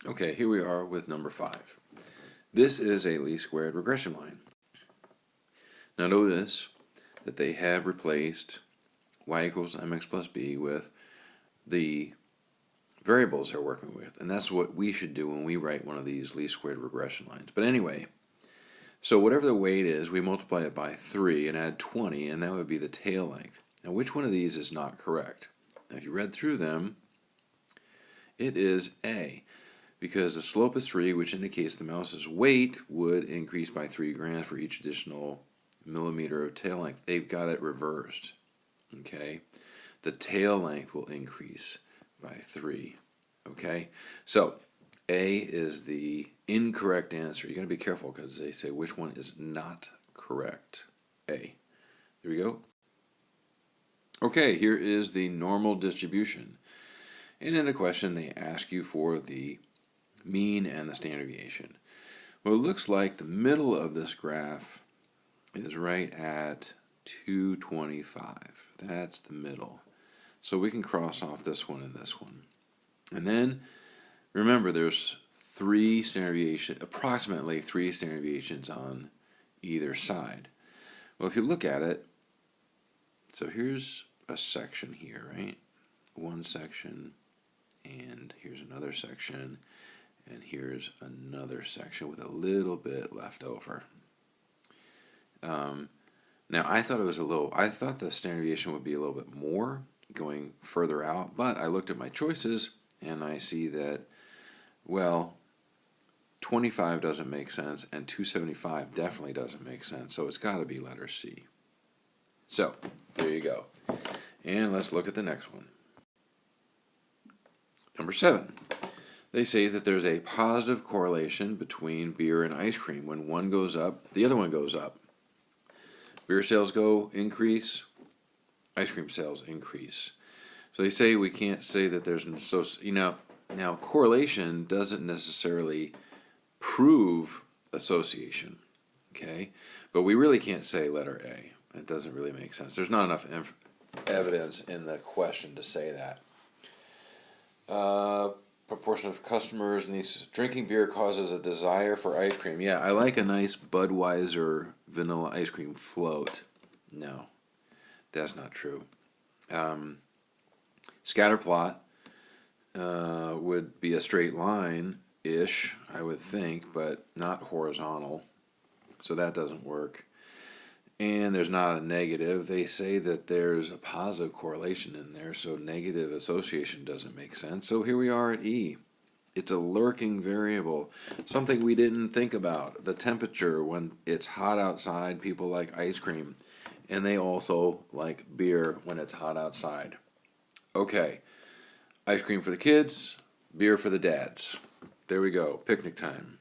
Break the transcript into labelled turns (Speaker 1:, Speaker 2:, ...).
Speaker 1: Okay, here we are with number 5. This is a least squared regression line. Now notice that they have replaced y equals mx plus b with the variables they're working with. And that's what we should do when we write one of these least squared regression lines. But anyway, so whatever the weight is, we multiply it by 3 and add 20, and that would be the tail length. Now which one of these is not correct? Now if you read through them, it is A, because the slope is 3, which indicates the mouse's weight would increase by 3 grams for each additional millimeter of tail length. They've got it reversed. Okay, the tail length will increase by 3. Okay, so A is the incorrect answer. You got to be careful because they say which one is not correct. A. There we go. Okay, here is the normal distribution. And in the question, they ask you for the mean and the standard deviation. Well, it looks like the middle of this graph is right at 225. That's the middle. So we can cross off this one and this one. And then, remember, there's approximately three standard deviations on either side. Well, if you look at it, so here's a section here, right? One section, and here's another section, and here's another section with a little bit left over. Now I thought the standard deviation would be a little bit more going further out, but I looked at my choices and I see that, well, 25 doesn't make sense and 275 definitely doesn't make sense, so it's got to be letter C. So there you go. And let's look at the next one. Number 7. They say that there's a positive correlation between beer and ice cream. When one goes up, the other one goes up. Beer sales increase, ice cream sales increase. So they say we can't say that there's an association. Now correlation doesn't necessarily prove association, okay? But we really can't say letter A. It doesn't really make sense. There's not enough evidence in the question to say that. Proportion of customers in these drinking beer causes a desire for ice cream. Yeah, I like a nice Budweiser vanilla ice cream float. No, that's not true. Scatter plot would be a straight line-ish, I would think, but not horizontal. So that doesn't work. And there's not a negative. They say that there's a positive correlation in there, so negative association doesn't make sense. So here we are at E. It's a lurking variable, something we didn't think about. The temperature, when it's hot outside, people like ice cream, and they also like beer when it's hot outside. Okay, ice cream for the kids, beer for the dads. There we go, picnic time.